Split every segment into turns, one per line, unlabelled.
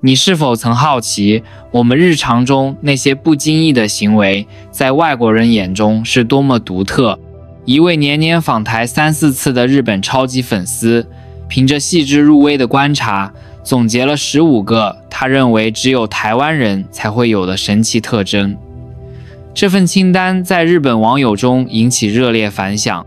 你是否曾好奇，我们日常中那些不经意的行为，在外国人眼中是多么独特？一位年年访台3、4次的日本超级粉丝，凭着细致入微的观察，总结了15个他认为只有台湾人才会有的神奇特征。这份清单在日本网友中引起热烈反响，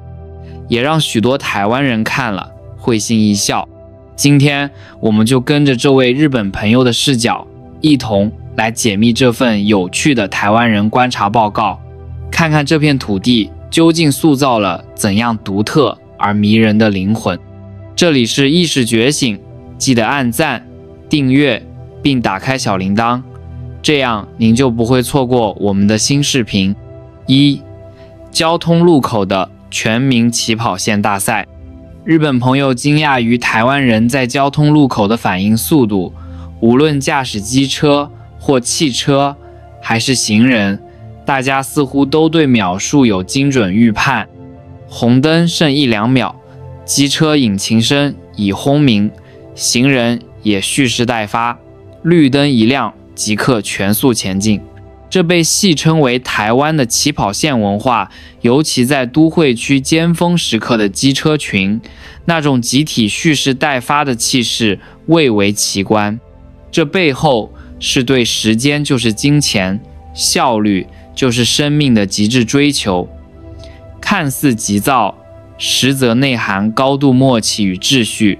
也让许多台湾人看了会心一笑。今天我们就跟着这位日本朋友的视角，一同来解密这份有趣的台湾人观察报告，看看这片土地究竟塑造了怎样独特而迷人的灵魂。这里是意识觉醒，记得按赞、订阅并打开小铃铛，这样您就不会错过我们的新视频。1、交通路口的全民起跑线大赛。日本朋友惊讶于台湾人在交通路口的反应速度，无论驾驶机车或汽车还是行人，大家似乎都对秒数有精准预判。红灯剩1、2秒，机车引擎声已轰鸣，行人也蓄势待发，绿灯一亮即刻全速前进。这被戏称为台湾的起跑线文化，尤其在都会区尖峰时刻的机车群，那种集体蓄势待发的气势蔚为奇观。这背后是对时间就是金钱，效率就是生命的极致追求。看似急躁，实则内含高度默契与秩序，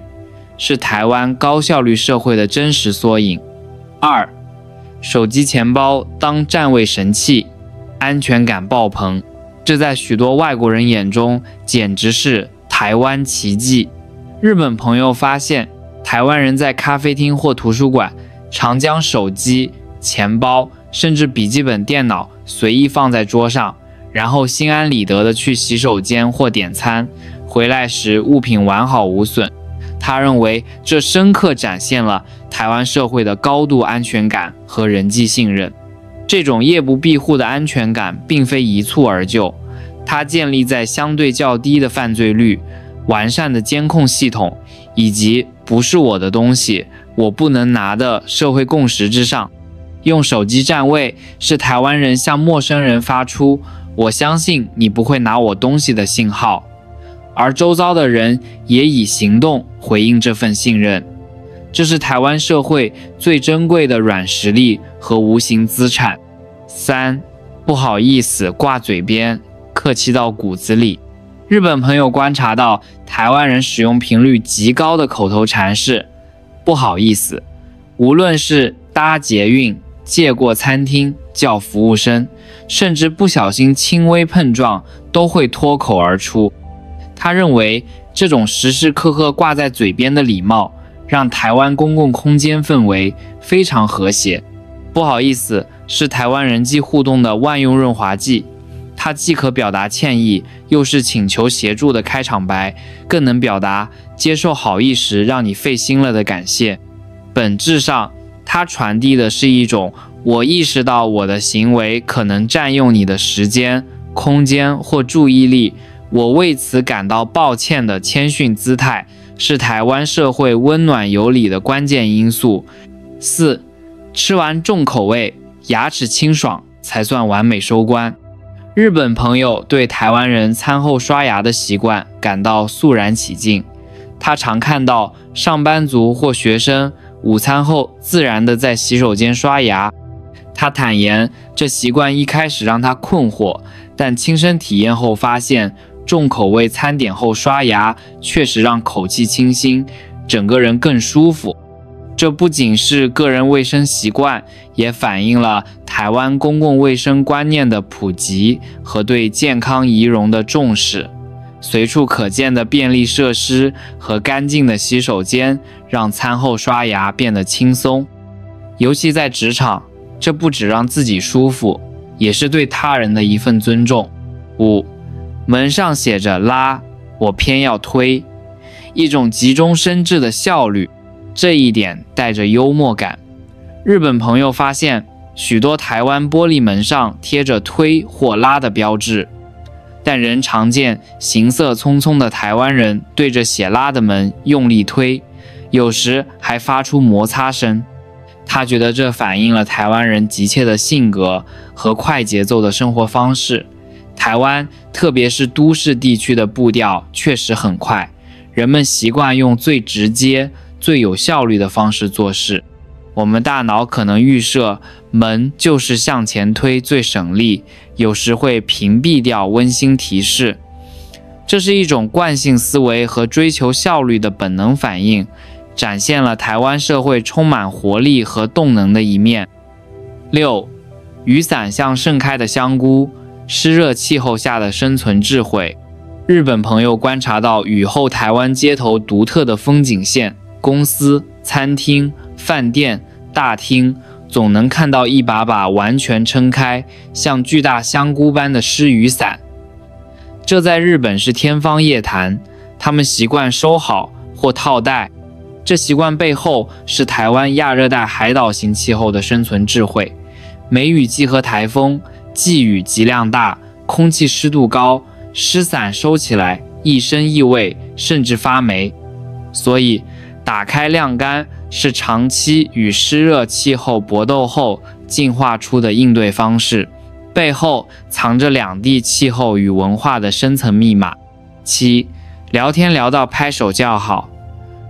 是台湾高效率社会的真实缩影。2、手机钱包当占位神器，安全感爆棚。这在许多外国人眼中简直是台湾奇迹。日本朋友发现，台湾人在咖啡厅或图书馆常将手机、钱包甚至笔记本电脑随意放在桌上，然后心安理得地去洗手间或点餐，回来时物品完好无损。他认为这深刻展现了台湾社会的高度安全感和人际信任。这种夜不闭户的安全感并非一蹴而就，它建立在相对较低的犯罪率、完善的监控系统以及不是我的东西我不能拿的社会共识之上。用手机占位是台湾人向陌生人发出我相信你不会拿我东西的信号，而周遭的人也以行动回应这份信任。这是台湾社会最珍贵的软实力和无形资产。3、不好意思挂嘴边，客气到骨子里。日本朋友观察到，台湾人使用频率极高的口头禅是不好意思，无论是搭捷运、借过餐厅、叫服务生，甚至不小心轻微碰撞都会脱口而出。他认为这种时时刻刻挂在嘴边的礼貌，让台湾公共空间氛围非常和谐。不好意思是台湾人际互动的万用润滑剂，它既可表达歉意，又是请求协助的开场白，更能表达接受好意时让你费心了的感谢。本质上，它传递的是一种我意识到我的行为可能占用你的时间、空间或注意力，我为此感到抱歉的谦逊姿态，是台湾社会温暖有礼的关键因素。4、吃完重口味，牙齿清爽才算完美收官。日本朋友对台湾人餐后刷牙的习惯感到肃然起敬，他常看到上班族或学生午餐后自然地在洗手间刷牙。他坦言，这习惯一开始让他困惑，但亲身体验后发现，重口味餐点后刷牙确实让口气清新，整个人更舒服。这不仅是个人卫生习惯，也反映了台湾公共卫生观念的普及和对健康仪容的重视。随处可见的便利设施和干净的洗手间，让餐后刷牙变得轻松。尤其在职场，这不只让自己舒服，也是对他人的一份尊重。5、门上写着拉，我偏要推，一种急中生智的效率，这一点带着幽默感。日本朋友发现，许多台湾玻璃门上贴着推或拉的标志，但仍常见行色匆匆的台湾人对着写拉的门用力推，有时还发出摩擦声。他觉得这反映了台湾人急切的性格和快节奏的生活方式。台湾，特别是都市地区的步调确实很快，人们习惯用最直接、最有效率的方式做事。我们大脑可能预设门就是向前推最省力，有时会屏蔽掉温馨提示。这是一种惯性思维和追求效率的本能反应，展现了台湾社会充满活力和动能的一面。6. 雨伞像盛开的香菇，湿热气候下的生存智慧。日本朋友观察到雨后台湾街头独特的风景线，公司、餐厅、饭店、大厅总能看到一把把完全撑开，像巨大香菇般的湿雨伞。这在日本是天方夜谭，他们习惯收好或套袋。这习惯背后是台湾亚热带海岛型气候的生存智慧。梅雨季和台风，季雨极量大，空气湿度高，湿伞收起来易生异味，甚至发霉。所以打开晾干是长期与湿热气候搏斗后进化出的应对方式，背后藏着两地气候与文化的深层密码。7. 聊天聊到拍手叫好，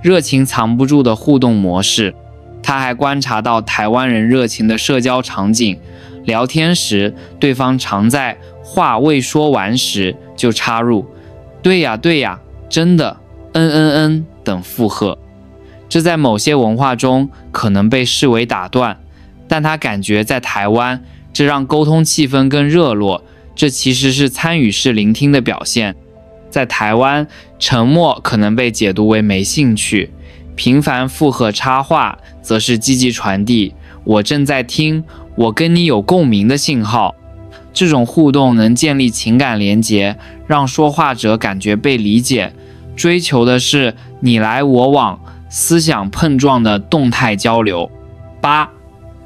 热情藏不住的互动模式。他还观察到台湾人热情的社交场景，聊天时对方常在话未说完时就插入对呀对呀，真的，等附和。这在某些文化中可能被视为打断，但他感觉在台湾，这让沟通气氛更热络，这其实是参与式聆听的表现。在台湾，沉默可能被解读为没兴趣，频繁附和插话则是积极传递我正在听，我跟你有共鸣的信号。这种互动能建立情感连结，让说话者感觉被理解，追求的是你来我往、思想碰撞的动态交流。8.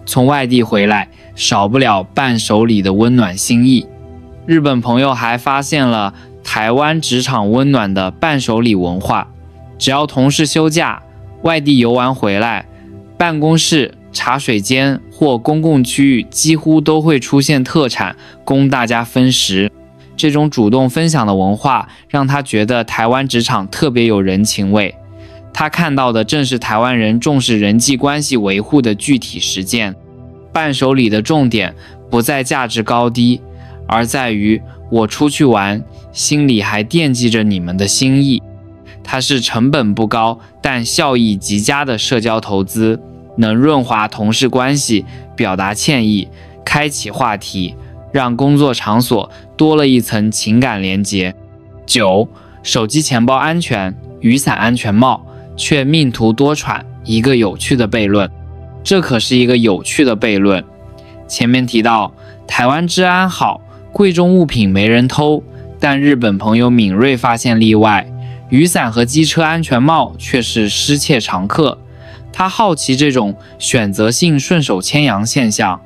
从外地回来，少不了伴手礼的温暖心意。日本朋友还发现了台湾职场温暖的伴手礼文化。只要同事休假、外地游玩回来，办公室、茶水间或公共区域几乎都会出现特产供大家分食。这种主动分享的文化让他觉得台湾职场特别有人情味。他看到的正是台湾人重视人际关系维护的具体实践。伴手礼的重点不在价值高低，而在于我出去玩，心里还惦记着你们的心意。它是成本不高但效益极佳的社交投资，能润滑同事关系，表达歉意，开启话题，让工作场所多了一层情感连结。9. 手机钱包安全，雨伞安全帽，却命途多舛，一个有趣的悖论。这可是一个有趣的悖论。前面提到台湾治安好，贵重物品没人偷，但日本朋友敏锐发现例外，雨伞和机车安全帽却是失窃常客。他好奇这种选择性顺手牵羊现象，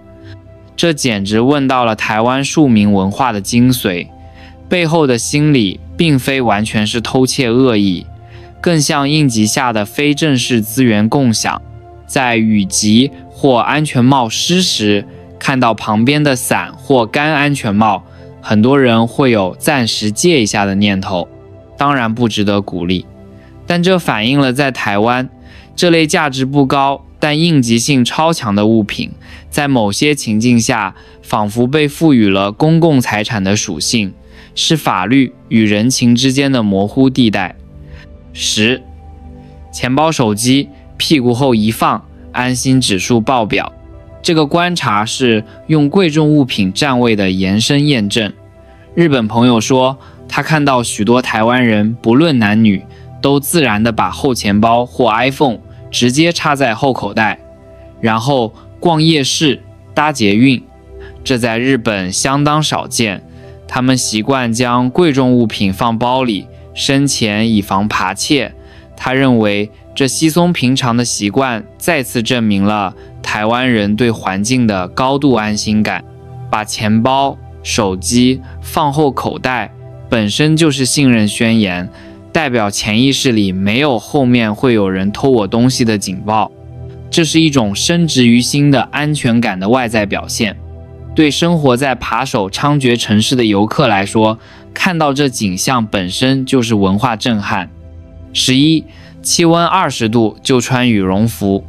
这简直问到了台湾庶民文化的精髓。背后的心理并非完全是偷窃恶意，更像应急下的非正式资源共享。在雨急或安全帽湿时，看到旁边的伞或干安全帽，很多人会有暂时借一下的念头，当然不值得鼓励。但这反映了在台湾，这类价值不高但应急性超强的物品，在某些情境下仿佛被赋予了公共财产的属性，是法律与人情之间的模糊地带。10. 钱包手机屁股后一放，安心指数爆表。这个观察是用贵重物品占位的延伸验证。日本朋友说，他看到许多台湾人不论男女，都自然地把后钱包或 iPhone 直接插在后口袋，然后逛夜市、搭捷运。这在日本相当少见，他们习惯将贵重物品放包里，生前以防扒窃。他认为这稀松平常的习惯再次证明了台湾人对环境的高度安心感。把钱包、手机放后口袋本身就是信任宣言，代表潜意识里没有后面会有人偷我东西的警报。这是一种深植于心的安全感的外在表现。对生活在扒手猖獗城市的游客来说，看到这景象本身就是文化震撼。11. 气温20度就穿羽绒服。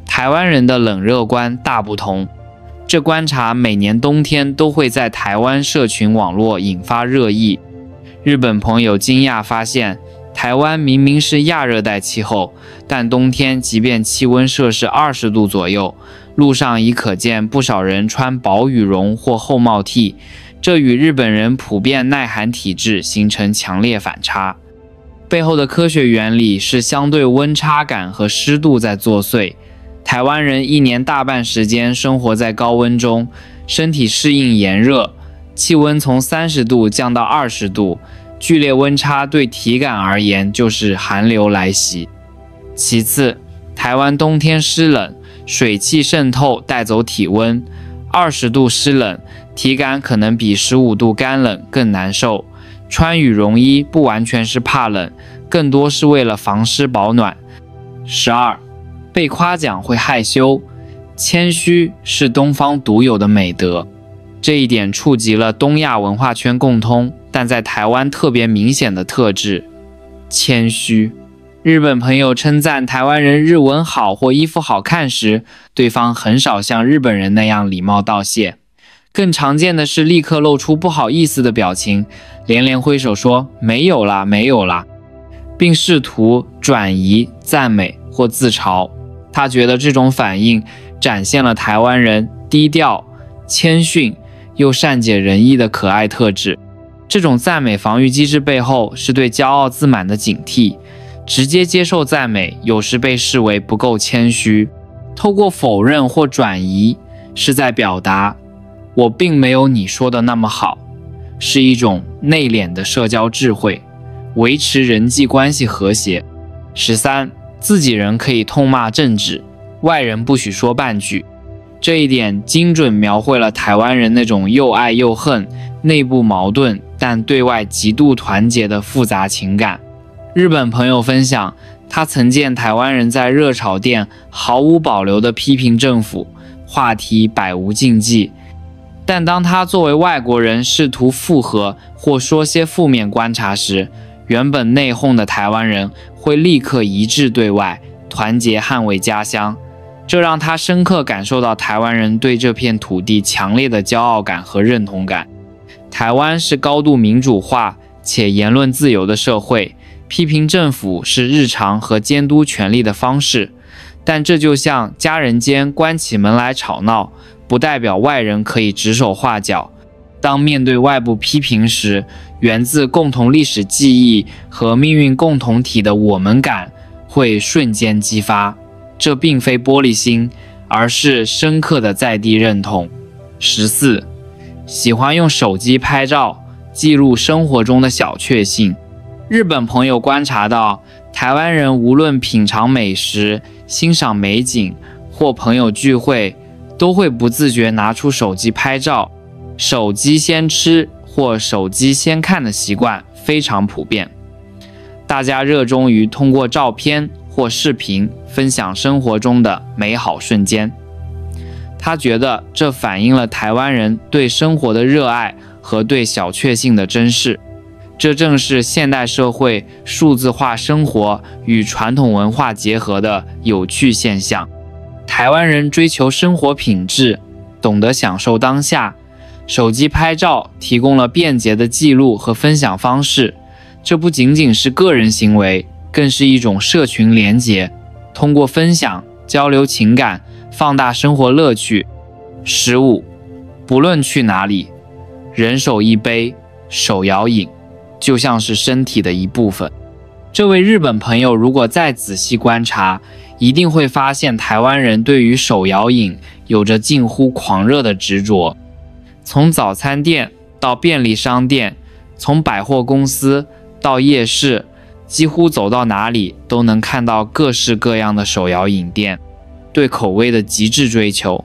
台湾人的冷热观大不同。这观察每年冬天都会在台湾社群网络引发热议。日本朋友惊讶发现，台湾明明是亚热带气候，但冬天即便气温摄氏20度左右，路上已可见不少人穿薄羽绒或厚帽 T， 这与日本人普遍耐寒体质形成强烈反差。背后的科学原理是相对温差感和湿度在作祟。台湾人一年大半时间生活在高温中，身体适应炎热，气温从30度降到20度，剧烈温差对体感而言就是寒流来袭。其次，台湾冬天湿冷，水汽渗透带走体温，20度湿冷，体感可能比15度干冷更难受。穿羽绒衣不完全是怕冷，更多是为了防湿保暖。12. 被夸奖会害羞，谦虚是东方独有的美德。这一点触及了东亚文化圈共通，但在台湾特别明显的特质——谦虚。日本朋友称赞台湾人日文好或衣服好看时，对方很少像日本人那样礼貌道谢，更常见的是立刻露出不好意思的表情，连连挥手说没有啦没有啦，并试图转移赞美或自嘲。他觉得这种反应展现了台湾人低调、谦逊又善解人意的可爱特质。这种赞美防御机制背后是对骄傲自满的警惕。直接接受赞美有时被视为不够谦虚，透过否认或转移是在表达我并没有你说的那么好，是一种内敛的社交智慧，维持人际关系和谐。13. 自己人可以痛骂正直，外人不许说半句。这一点精准描绘了台湾人那种又爱又恨、内部矛盾但对外极度团结的复杂情感。日本朋友分享，他曾见台湾人在热炒店毫无保留地批评政府，话题百无禁忌。但当他作为外国人试图附和或说些负面观察时，原本内讧的台湾人会立刻一致对外，团结捍卫家乡。这让他深刻感受到台湾人对这片土地强烈的骄傲感和认同感。台湾是高度民主化且言论自由的社会，批评政府是日常和监督权力的方式，但这就像家人间关起门来吵闹，不代表外人可以指手画脚。当面对外部批评时，源自共同历史记忆和命运共同体的我们感会瞬间激发。这并非玻璃心，而是深刻的在地认同。14. 喜欢用手机拍照，记录生活中的小确幸。日本朋友观察到，台湾人无论品尝美食、欣赏美景或朋友聚会，都会不自觉拿出手机拍照。手机先吃或手机先看的习惯非常普遍。大家热衷于通过照片或视频分享生活中的美好瞬间。他觉得这反映了台湾人对生活的热爱和对小确幸的珍视。这正是现代社会数字化生活与传统文化结合的有趣现象。台湾人追求生活品质，懂得享受当下，手机拍照提供了便捷的记录和分享方式。这不仅仅是个人行为，更是一种社群连结，通过分享交流情感，放大生活乐趣。15. 不论去哪里，人手一杯手摇饮，就像是身体的一部分。这位日本朋友如果再仔细观察，一定会发现台湾人对于手摇饮有着近乎狂热的执着。从早餐店到便利商店，从百货公司到夜市，几乎走到哪里都能看到各式各样的手摇饮店，对口味的极致追求。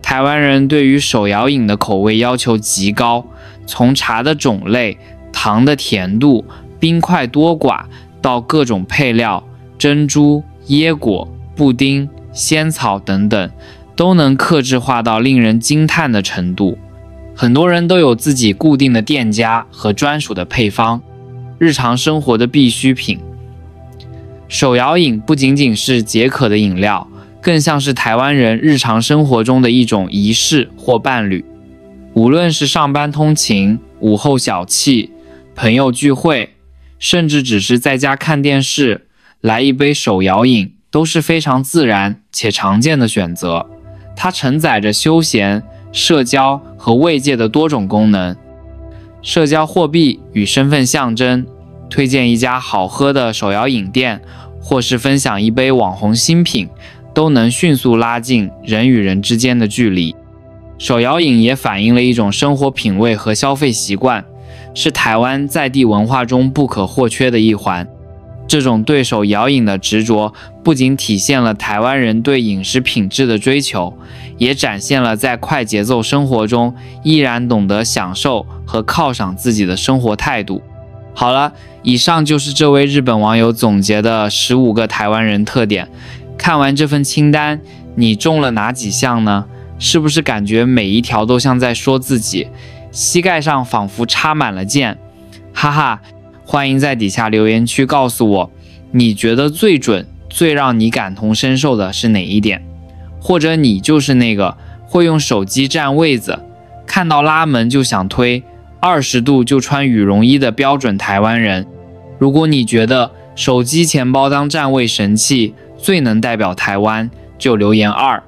台湾人对于手摇饮的口味要求极高，从茶的种类、糖的甜度、冰块多寡到各种配料、珍珠、椰果、布丁、仙草等等，都能客制化到令人惊叹的程度。很多人都有自己固定的店家和专属的配方，日常生活的必需品。手摇饮不仅仅是解渴的饮料，更像是台湾人日常生活中的一种仪式或伴侣。无论是上班通勤、午后小憩、朋友聚会，甚至只是在家看电视，来一杯手摇饮都是非常自然且常见的选择。它承载着休闲、社交和慰藉的多种功能。社交货币与身份象征，推荐一家好喝的手摇饮店，或是分享一杯网红新品，都能迅速拉近人与人之间的距离。手摇饮也反映了一种生活品味和消费习惯，是台湾在地文化中不可或缺的一环。这种对手摇饮的执着，不仅体现了台湾人对饮食品质的追求，也展现了在快节奏生活中依然懂得享受和犒赏自己的生活态度。好了，以上就是这位日本网友总结的15个台湾人特点。看完这份清单，你中了哪几项呢？是不是感觉每一条都像在说自己，膝盖上仿佛插满了剑？哈哈，欢迎在底下留言区告诉我，你觉得最准、最让你感同身受的是哪一点？或者你就是那个会用手机占位子，看到拉门就想推，20度就穿羽绒衣的标准台湾人。如果你觉得手机钱包当占位神器最能代表台湾，就留言2。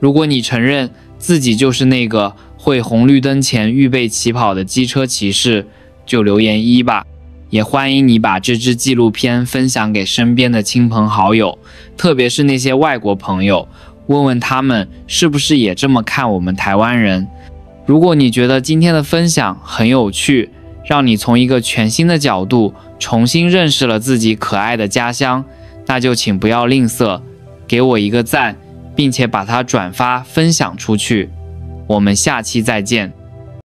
如果你承认自己就是那个会红绿灯前预备起跑的机车骑士，就留言1吧。也欢迎你把这支纪录片分享给身边的亲朋好友，特别是那些外国朋友，问问他们是不是也这么看我们台湾人。如果你觉得今天的分享很有趣，让你从一个全新的角度重新认识了自己可爱的家乡，那就请不要吝啬，给我一个赞，并且把它转发分享出去。我们下期再见。